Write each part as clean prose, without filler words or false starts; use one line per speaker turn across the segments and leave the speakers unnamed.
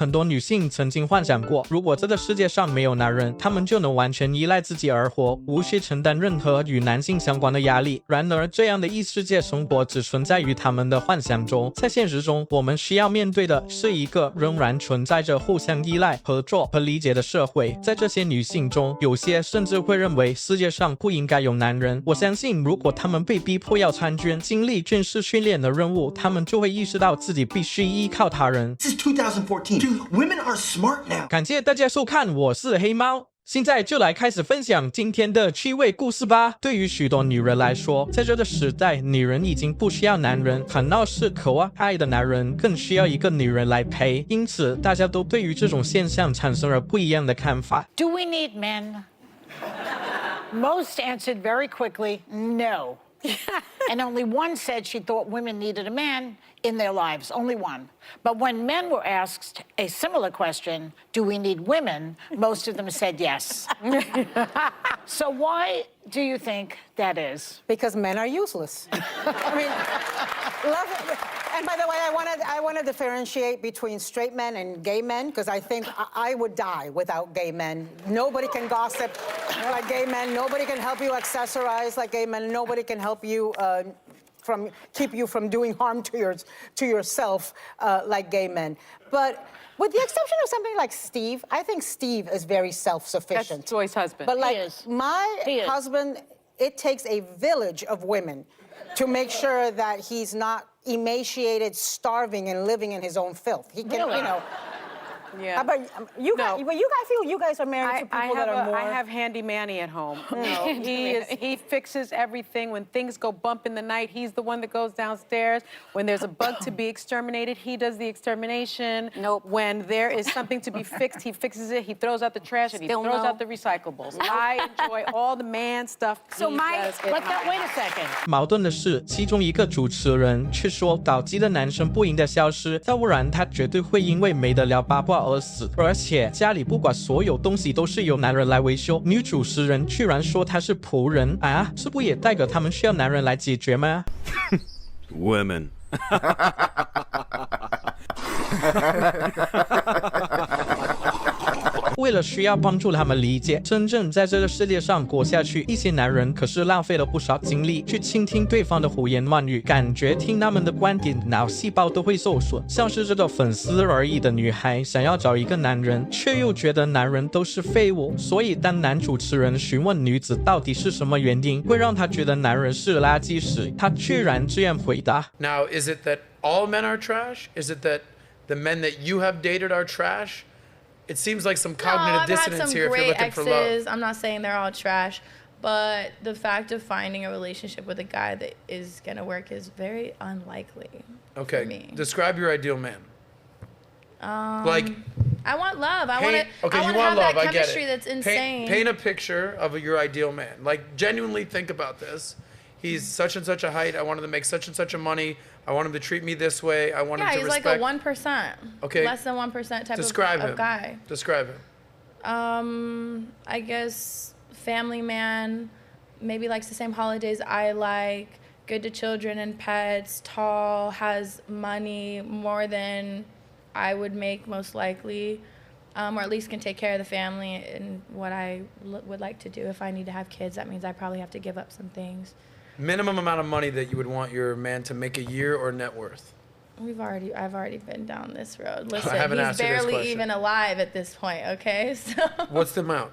很多女性曾经幻想过，如果这个世界上没有男人，她们就能完全依赖自己而活，无需承担任何与男性相关的压力。然而，这样的异世界生活只存在于他们的幻想中，在现实中，我们需要面对的是一个仍然存在着互相依赖、合作和理解的社会。在这些女性中，有些甚至会认为世界上不应该有男人。我相信，如果她们被逼迫要参军、经历军事训练的任务，她们就会意识到自己必须依靠他人。
This is 2014. Dude, women are smart now.
感谢大家收看，我是黑猫。现在就来开始分享今天的趣味故事吧。对于许多女人来说，在这个时代，女人已经不需要男人，反倒是渴望爱的男人更需要一个女人来陪。因此，大家都对于这种现象产生了不一样的看法。
Do we need men? Most answered very quickly, no. And only one said she thought women needed a man in their lives, only one. But when men were asked a similar question, do we need women, most of them said yes. So why do you think that is?
Because men are useless. I mean, and by the way, I want to differentiate between straight men and gay men, because I think I would die without gay men. Nobody can gossip like gay men. Nobody can help you accessorize like gay men. Nobody can help you keep you from doing harm to yourself like gay men. But with the exception of somebody like Steve, I think Steve is very self-sufficient.
That's Joy's husband.
But like
He
my
is.
husband, it takes a village of women to make sure that he's not emaciated, starving, and living in his own filth. He can,
Really?
you know.
Yeah.
How about you guys?
No.
But I feel you guys are married to people that are more.
I have Handy Manny at home. No, he fixes everything. When things go bump in the night, he's the one that goes downstairs. When there's a bug to be exterminated, he does the extermination.
Nope.
When there is something to be fixed, he fixes it. He throws out the trash and he
Still
throws
no.
out the recyclables. I enjoy all the man stuff.
So
he
my,
does in my
wait a
house.
second.
矛盾的是，其中一个主持人却说搞基的男生不应该消失，要不然他绝对会因为没得聊八卦而死。而且家里不管所有东西都是由男人来维修。女主持人居然说他是仆人啊，这不也代表他们需要男人来解决吗？
Women.
为了需要帮助他们理解真正在这个世界上活下去，一些男人可是浪费了不少精力去倾听对方的胡言乱语，感觉听他们的观点脑细胞都会受损。像是这个粉丝而已的女孩想要找一个男人，却又觉得男人都是废物，所以当男主持人询问女子到底是什么原因会让她觉得男人是垃圾时，她居然这样回答。
Now, is it that all men are trash? Is it that the men that you have dated are trash? It seems like some cognitive dissonance here if you're looking for love.
I'm not saying they're all trash, but the fact of finding a relationship with a guy that is gonna work is very unlikely.
Okay,
For me.
describe your ideal man. Like,
I want love. I
paint,
want to
you want
have
love,
that
I get
chemistry
it.
that's insane.
Paint a picture of your ideal man. Like, genuinely think about this. He's such and such a height. I want him to make such and such a money. I want him to treat me this way. I want him to
he's
respect.
like a 1%.
Okay.
Less than 1% type
Describe
of
him.
guy.
Describe him.
I guess family man, maybe likes the same holidays I like, good to children and pets, tall, has money more than I would make most likely, or at least can take care of the family and what I would like to do. If I need to have kids, that means I probably have to give up some things.
Minimum amount of money that you would want your man to make a year or net worth.
I've already been down this road. Listen,
haven't
he's
asked you this
barely
question.
even alive at this point, okay? So
What's the amount?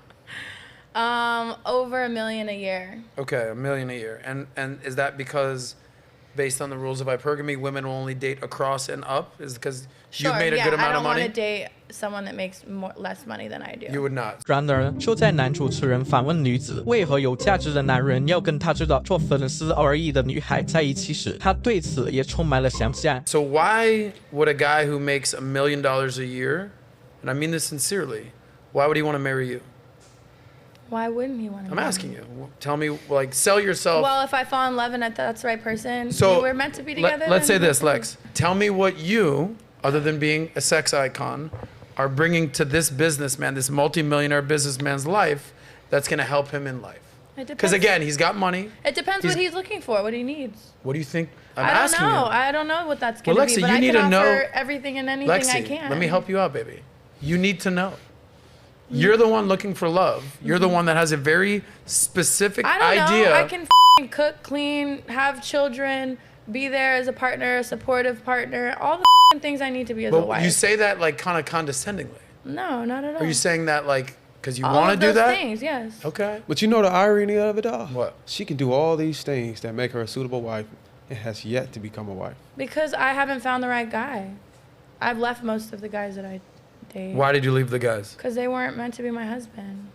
over $1 million a year.
Okay, $1 million a year. And is that because, based on the rules of hypergamy, women will only date across and up? Is it because you've made a good amount of money?
I don't want to date someone that makes less money than I do.
You would not.
然而，就在男主持人访问女子为何有价值的男人要跟她这个做粉丝而已的女孩在一起时，他对此也充满了想象。
So why would a guy who makes $1 million a year, and I mean this sincerely, why would he want to marry you?
Why wouldn't he want to?
I'm asking you. Tell me, like, sell yourself.
Well, if I fall in love and I thought that's the right person,
So
we're meant to be together.
let's say
then-
this, Lex. Tell me what you, other than being a sex icon, are bringing to this businessman, this multi-millionaire businessman's life that's going to help him in life.
It
Because
depends.
again, he's got money.
It depends what he's looking for, what he needs.
What do you think? I'm
I don't
asking
know.
you.
I don't know what that's going
Well,
to
Lexi,
be, but
you
I
need
can
to
offer
know.
everything and anything
Lexi,
I can.
let me help you out, baby. You need to know. You're the one looking for love. You're the one that has a very specific
I don't
idea.
know. I can cook, clean, have children, be there as a partner, a supportive partner, all the things I need to be as a
But
wife.
you say that like kind of condescendingly.
No, not at all.
Are you saying that like because you
all
want to
of
do
those
that?
things, yes.
Okay.
But you know the irony of it all?
What?
She can do all these things that make her a suitable wife and has yet to become a wife.
Because I haven't found the right guy. I've left most of the guys that I date.
Why did you leave the guys?
Because they weren't meant to be my husband.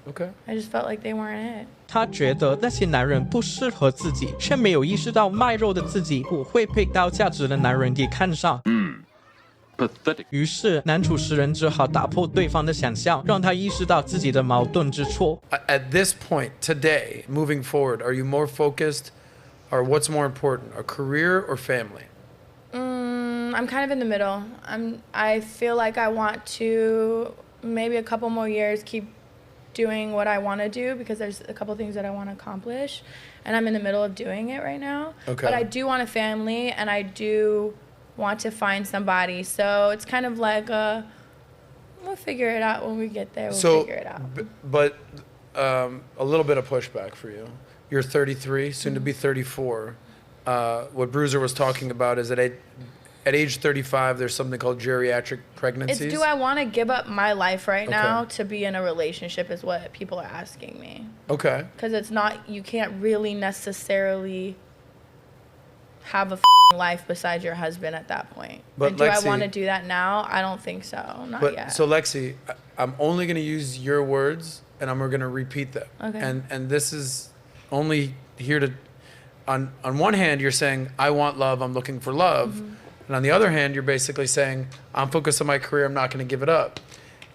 Okay.
I just felt like they weren't it.
她觉得那些男人不适合自己，却没有意识到卖肉的自己不会被高价值的男人给看上。
Pathetic.
于是男主持人只好打破对方的想象，让他意识到自己的矛盾之处。
At this point today, moving forward, are you more focused, or what's more important, a career or family?
I'm kind of in the middle. I feel like I want to maybe a couple more years keep doing what I want to do because there's a couple things that I want to accomplish, and I'm in the middle of doing it right now.
Okay.
But I do want a family, and I do want to find somebody. So it's kind of like we'll figure it out when we get there. We'll figure it out.
But a little bit of pushback for you. You're 33, soon to be 34. What Bruiser was talking about is that at age 35, there's something called geriatric pregnancies.
It's do I want to give up my life right now
Okay.
to be in a relationship is what people are asking me.
Okay.
Because it's not, you can't really necessarily have a life besides your husband at that point.
But
And do I
Lexi-
want to do that now? I don't think so. Not
But
yet.
so Lexi, I'm only going to use your words, and I'm going to repeat them.
Okay.
And this is only here to, on one hand, you're saying I want love, I'm looking for love, and on the other hand, you're basically saying I'm focused on my career, I'm not going to give it up.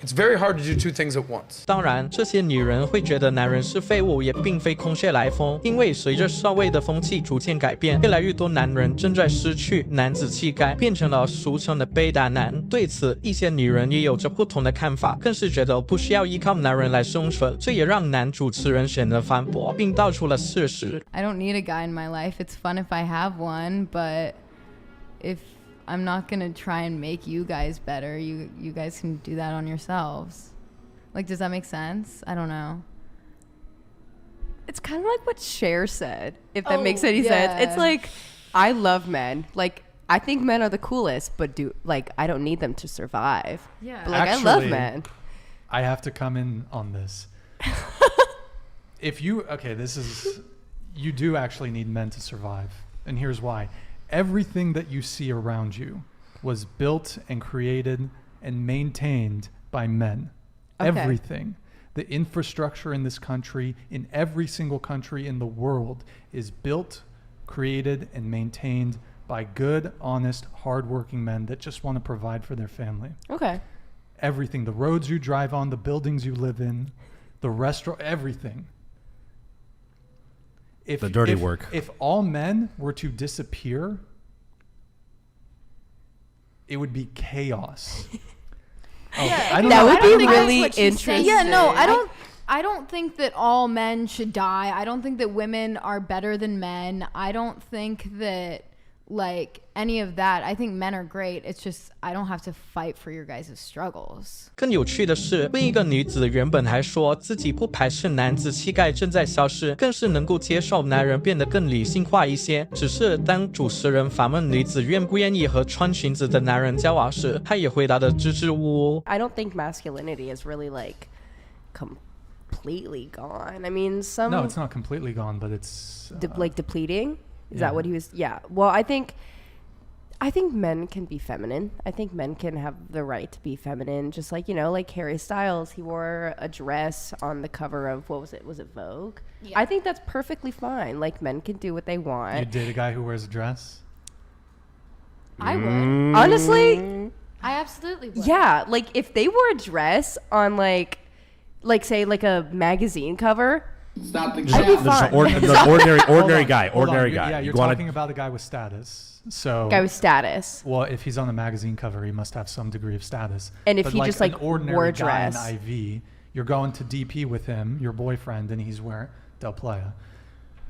It's very hard to do two things at once.
当然，这些女人会觉得男人是废物，也并非空穴来风。因为随着社会的风气逐渐改变，越来越多男人正在失去男子气概，变成了俗称的背大男。对此，一些女人也有着不同的看法，更是觉得不需要依靠男人来生存。这也让男主持人选择反驳，并道出了事实。
I don't need a guy in my life. It's fun if I have one, but if I'm not gonna try and make you guys better, you guys can do that on yourselves. Like, does that make sense? I don't know.
It's kind of like what Cher said, if that
Oh,
makes any
yeah.
sense. It's like, I love men. Like, I think men are the coolest, but I don't need them to survive.
Yeah.
But like, I love
Actually,
men.
I have to come in on this. You do actually need men to survive. And here's why. Everything that you see around you was built and created and maintained by men.
Okay.
Everything. The infrastructure in this country, in every single country in the world, is built, created, and maintained by good, honest, hardworking men that just want to provide for their family.
Okay.
Everything. The roads you drive on, the buildings you live in, the restaurant, everything.
The dirty work.
If all men were to disappear, it would be chaos.
Yeah,
That would be
think
really
that's what she's saying.
interesting.
Yeah, no, I don't think that all men should die. I don't think that women are better than men. I don't think that like any of that. I think men are great. It's just I don't have to fight for your guys' struggles.
更有趣的是，另一个女子原本还说自己不排斥男子气概正在消失，更是能够接受男人变得更理性化一些。只是当主持人反问女子愿不愿意和穿裙子的男人交往时，她也回答得支支吾吾。
I don't think masculinity is really like completely gone. I mean, some
No, it's not completely gone, but it's
like depleting. Is
yeah.
that what he was? Yeah. Well, I think men can be feminine. I think men can have the right to be feminine. Just like, like Harry Styles, he wore a dress on the cover of, what was it? Was it Vogue?
Yeah.
I think that's perfectly fine. Like, men can do what they
you
want.
date a guy who wears a dress?
I would.
Honestly,
I absolutely would.
yeah. Like, if they wore a dress on like say like a magazine cover,
Stop the
I'd be
chat.
fine.
ordinary guy.
Hold on.
Ordinary
You're-
guy.
Yeah, you're
You wanna-
talking about a guy with status. So
Guy with status.
Well, if he's on a magazine cover, he must have some degree of status.
And if
But
he just,
an
like,
ordinary
wore a
guy
dress.
in IV, you're going to DP with him, your boyfriend, and he's wearing Del Playa.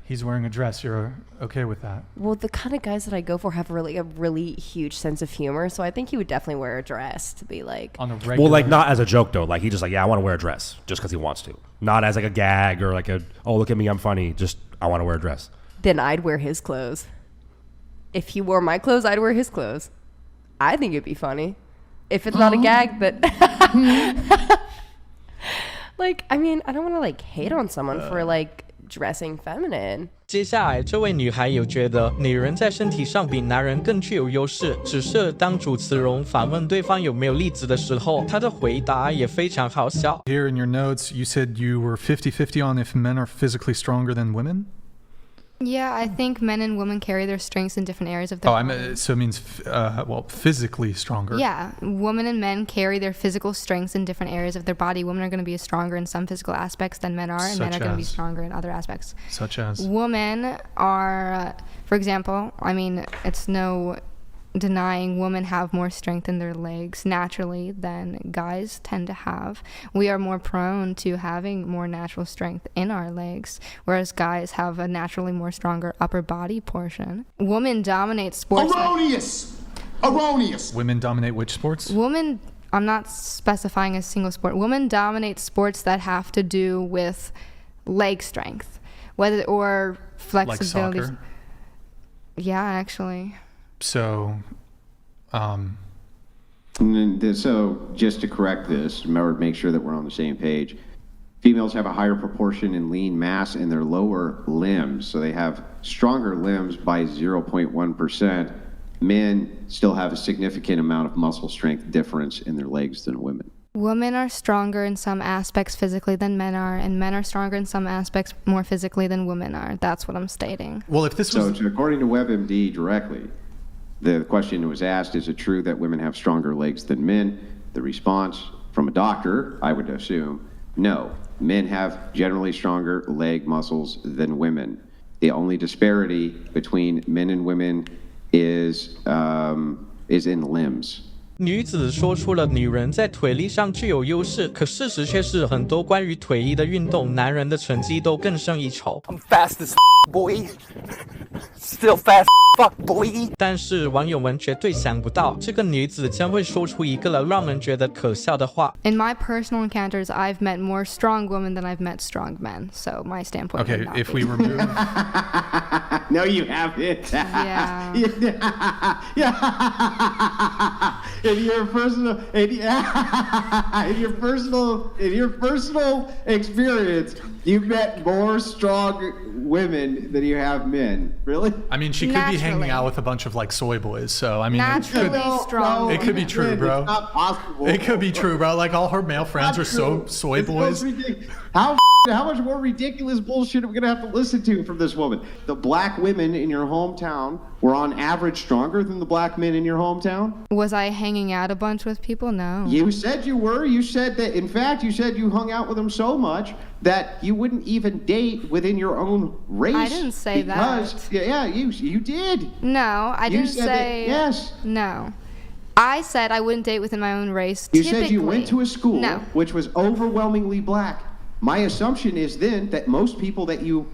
He's wearing a dress. You're okay with that?
Well, the kind of guys that I go for have a really huge sense of humor, so I think he would definitely wear a dress to be like
on a regular.
Well, like not as a joke though. Like he just like, yeah, I want to wear a dress just because he wants to. Not as like a gag or like a, oh look at me, I'm funny. Just I want to wear a dress.
Then I'd wear his clothes. If he wore my clothes, I'd wear his clothes. I think it'd be funny. If it's not a gag, but like, I mean, I don't want to like hate on someone for like dressing feminine.
接下来，这位女孩有觉得女人在身体上比男人更具有优势，只是当主持人反问对方有没有例子的时候，她的回答也非常好笑。
Here in your notes, you said you were 50-50 on if men are physically stronger than women?
Yeah, I think men and women carry their strengths in different areas of their body.
So it means, well, physically stronger.
Yeah, women and men carry their physical strengths in different areas of their body. Women are going to be stronger in some physical aspects than men are, and men are going to be stronger in other aspects.
Such as?
Women are, for example, I mean, it's no denying women have more strength in their legs naturally than guys tend to have. We are more prone to having more natural strength in our legs, whereas guys have a naturally more stronger upper body portion. Women dominate sports.
Erroneous.
Women dominate which sports?
Women, I'm not specifying a single sport. Women dominate sports that have to do with leg strength, whether or flexibility.
Like soccer?
Yeah, actually.
So,
So just to correct this, make sure that we're on the same page. Females have a higher proportion in lean mass in their lower limbs, so they have stronger limbs by 0.1%. Men still have a significant amount of muscle strength difference in their legs than women.
Women are stronger in some aspects physically than men are, and men are stronger in some aspects more physically than women are. That's what I'm stating.
Well, if this was...
So according to WebMD directly, the question was asked, is it true that women have stronger legs than men? The response from a doctor, I would assume, no. Men have generally stronger leg muscles than women. The only disparity between men and women is in limbs.
女子说出了女人在腿力上具有优势，可事实却是很多关于腿力的运动，男人的成绩都更胜一筹。
I'm fast as boy. Still fast fuck boy.
但是网友们绝对想不到，这个女子将会说出一个让人觉得可笑的话。
In my personal encounters, I've met more strong women than I've met strong men. So my standpoint.
Okay, if we remove.
No, you haven't.
Yeah.
In your personal experience, you've met more strong women than you have men. Really?
I mean, she could be hanging out with a bunch of like soy boys, so I mean,
naturally strong.
It could be true, bro.
It's not possible.
It could be true, bro. Like all her male friends are soy boys.
How much more ridiculous bullshit are we gonna have to listen to from this woman? The black women in your hometown were on average stronger than the black men in your hometown?
Was I hanging out a bunch with people? No.
You said you were. You said that, in fact, you said you hung out with them so much that you wouldn't even date within your own race.
I didn't say
because,
that.
Yeah, you did.
No, I didn't say.
That, yes.
No. I said I wouldn't date within my own race.
You said you went to a school
No.
which was overwhelmingly black. My assumption is then that most people that you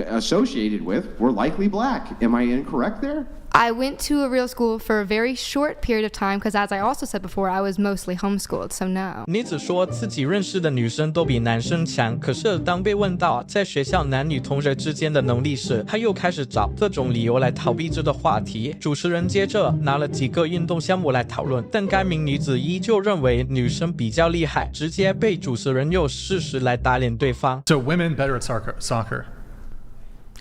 associated with were likely black. Am I incorrect there?
I went to a real school for a very short period of time because, as I also said before, I was mostly homeschooled, so no.
女子说自己认识的女生都比男生强，可是当被问到在学校男女同学之间的能力时，她又开始找各种理由来逃避这个话题。主持人接着拿了几个运动项目来讨论，但该名女子依旧认为女生比较厉害，直接被主持人用事实来打脸对方。
So women better at soccer.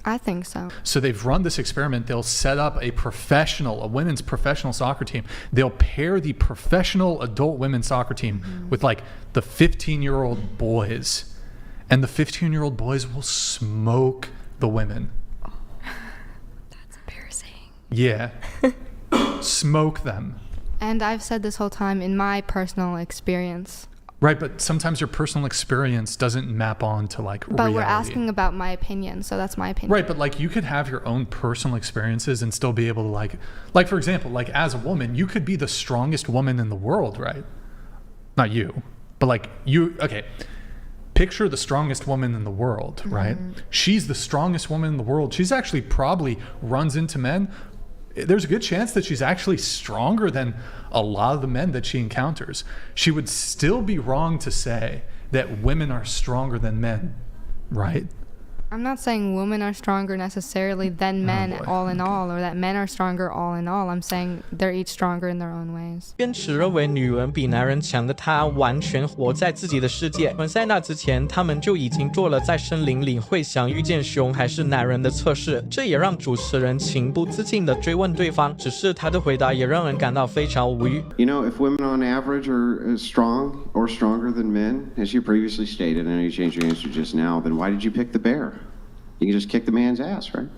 I think so.
So they've run this experiment. They'll set up a women's professional soccer team. They'll pair the professional adult women's soccer team with like the 15-year-old boys. And the 15-year-old boys will smoke the women.
That's embarrassing.
Yeah. Smoke them.
And I've said this whole time in my personal experience.
Right, but sometimes your personal experience doesn't map on to like
but
reality.
We're asking about my opinion, so that's my opinion.
Right, but like you could have your own personal experiences and still be able to like for example, like as a woman, you could be the strongest woman in the world, right? Not you, but like you, okay. picture the strongest woman in the world, right? She's the strongest woman in the world. She's actually probably runs into men. There's a good chance that she's actually stronger than a lot of the men that she encounters. She would still be wrong to say that women are stronger than men, right?
I'm not saying women are stronger necessarily than men all in all, or that men are stronger all in all. I'm saying they're each stronger in their own ways.
坚持认为女人比男人强的她，完全活在自己的世界。而在那之前，他们就已经做了在森林里会想遇见熊还是男人的测试。这也让主持人情不自禁地追问对方，只是他的回答也让人感到非常无语。
You know, if women on average are as strong or stronger than men, as you previously stated, and I know you changed your answer just now, then why did you pick the bear? You can just kick the man's ass, right?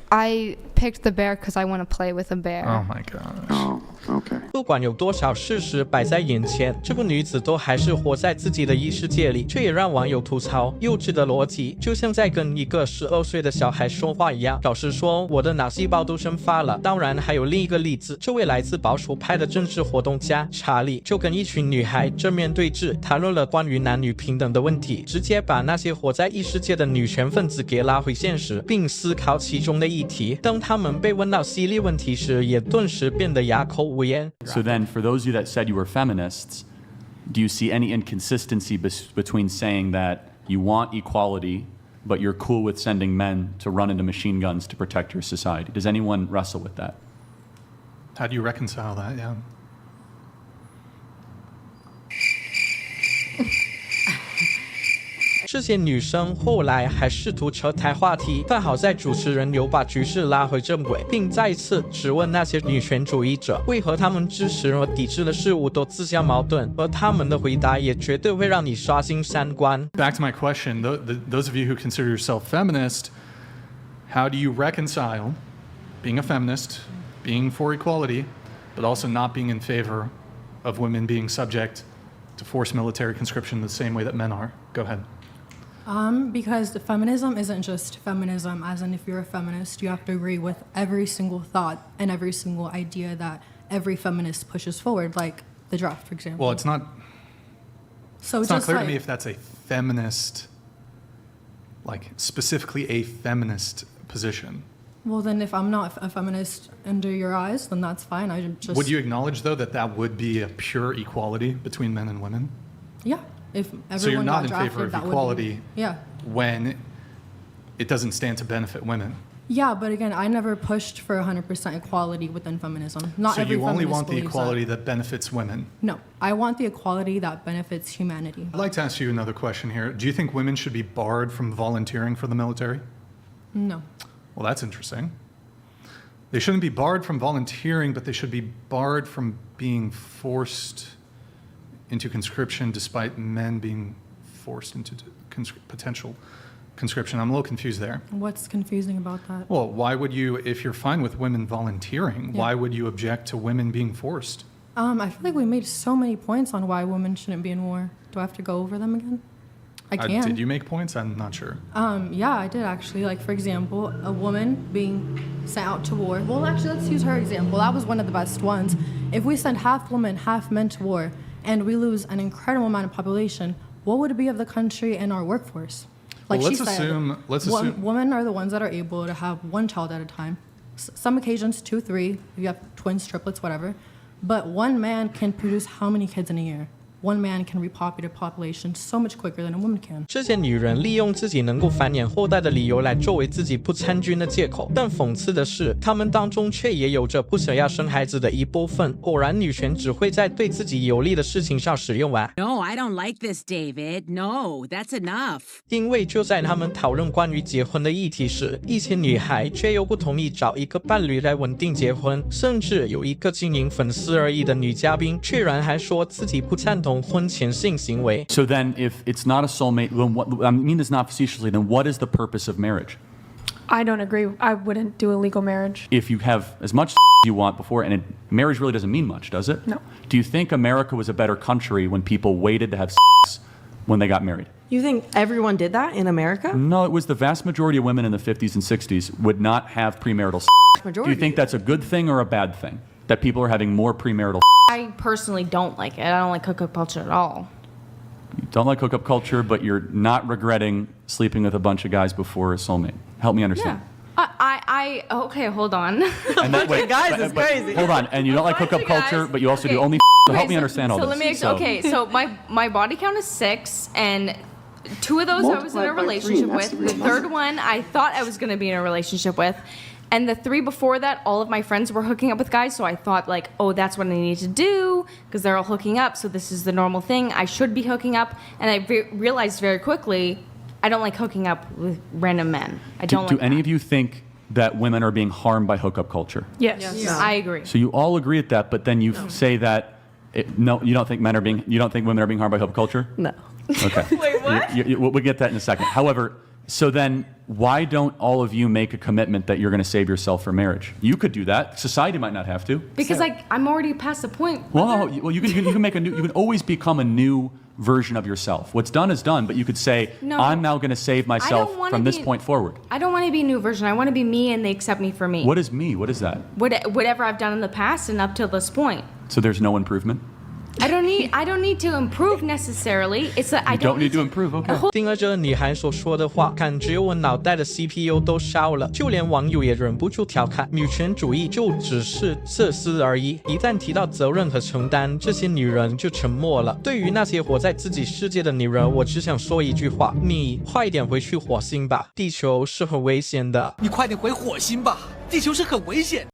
I picked the bear because I want to play with a bear.
Oh my gosh.
Oh, okay.
不管有多少事实摆在眼前，这个女子都还是活在自己的异世界里，这也让网友吐槽幼稚的逻辑，就像在跟一个12岁的小孩说话一样。老实说，我的脑细胞都生发了。当然，还有另一个例子，这位来自保守派的政治活动家查理，就跟一群女孩正面对峙，谈论了关于男女平等的问题，直接把那些活在异世界的女权分子给拉回现实，并思考其中的议题。当他们被问到犀利问题时，也顿时变得哑口无言。
So then, for those of you that said you were feminists, do you see any inconsistency between saying that you want equality, but you're cool with sending men to run into machine guns to protect your society? Does anyone wrestle with that?
How do you reconcile that? Yeah.
这些女生后来还试图扯开话题，但好在主持人有把局势拉回正轨，并再次质问那些女权主义者为何他们支持和抵制的事物都自相矛盾，而他们的回答也绝对会让你刷新三观。
Back to my question, those of you who consider yourself feminist, how do you reconcile being a feminist, being for equality, but also not being in favor of women being subject to forced military conscription the same way that men are? Go ahead.
Because the feminism isn't just feminism, as in if you're a feminist, you have to agree with every single thought and every single idea that every feminist pushes forward, like the draft, for example.
Well, it's not clear to me if that's a feminist, like specifically a feminist position.
Well, then if I'm not a feminist under your eyes, then that's fine. I just...
Would you acknowledge, though, that that would be a pure equality between men and women?
Yeah. If everyone
so you're not in
drafted,
favor of equality when it doesn't stand to benefit women?
Yeah, but again, I never pushed for 100% equality within feminism. Not
so
every
you only want the
believes
equality that benefits women?
No, I want the equality that benefits humanity.
I'd like to ask you another question here. Do you think women should be barred from volunteering for the military?
No.
Well, that's interesting. They shouldn't be barred from volunteering, but they should be barred from being forced into conscription despite men being forced into potential conscription. I'm a little confused there.
What's confusing about that?
Well, why would you, if you're fine with women volunteering, why would you object to women being forced?
I feel like we made so many points on why women shouldn't be in war. Do I have to go over them again? I can.
Did you make points? I'm not sure.
Yeah, I did actually. Like, for example, a woman being sent out to war. Well, actually, let's use her example. That was one of the best ones. If we send half women, half men to war, and we lose an incredible amount of population, what would it be of the country and our workforce? Like
well,
let's assume women are the ones that are able to have one child at a time. Some occasions 2, 3, if you have twins, triplets, whatever. But one man can produce how many kids in a year? One man can repopulate a population so much quicker than a woman can.
这些女人利用自己能够繁衍后代的理由来作为自己不参军的借口，但讽刺的是，她们当中却也有着不想要生孩子的一部分。果然，女权只会在对自己有利的事情上使用啊。
No, I don't like this, David. No, that's enough.
因为就在他们讨论关于结婚的议题时，一些女孩却又不同意找一个伴侣来稳定结婚，甚至有一个经营粉丝而已的女嘉宾，居然还说自己不赞同婚前性行为。
So then, if it's not a soulmate, then what, I mean this not facetiously, then what is the purpose of marriage?
I don't agree. I wouldn't do a legal marriage.
If you have as much you want before, and marriage really doesn't mean much, does it?
No.
Do you think America was a better country when people waited to have when they got married?
You think everyone did that in America?
No, it was the vast majority of women in the 50s and 60s would not have premarital
Majority.
Do you think that's a good thing or a bad thing? That people are having more premarital
I personally don't like it. I don't like hookup culture at all.
You don't like hookup culture, but you're not regretting sleeping with a bunch of guys before a soulmate. Help me understand.
Okay, hold on.
And then, wait,
guys is crazy.
Hold on, and you don't like hookup culture, but you also do only. So help me understand all
so
this.
Let me okay, so my body count is 6, and 2 of those I was in a relationship with. The third one I thought I was going to be in a relationship with. And the 3 before that, all of my friends were hooking up with guys, so I thought like, oh, that's what I need to do because they're all hooking up, so this is the normal thing. I should be hooking up, and I realized very quickly I don't like hooking up with random men. I don't
Do
like
any of you think that women are being harmed by hookup culture?
Yes.
I agree.
So you all agree with that, but then you say that no, you don't think women are being harmed by hookup culture?
No.
Okay.
Wait, what?
We'll get that in a second. However, so then why don't all of you make a commitment that you're going to save yourself for marriage? You could do that. Society might not have to.
Because I'm already past the point.
Well, you can make a new. You can always become a new version of yourself. What's done is done, but you could say,
No.
I'm now going to save myself from this point forward.
I don't want to be a new version. I want to be me, and they accept me for me.
What is me? What is that?
Whatever I've done in the past and up till this point.
So there's no improvement?
I don't need to improve necessarily. It's that I
You don't need to improve, okay.
听了这女孩所说的话，感觉我脑袋的 CPU 都烧了，就连网友也忍不住调侃，女权主义就只是自私而已。一旦提到责任和承担，这些女人就沉默了。对于那些活在自己世界的女人，我只想说一句话：你快点回去火星吧，地球是很危险的。
你快点回火星吧，地球是很危险。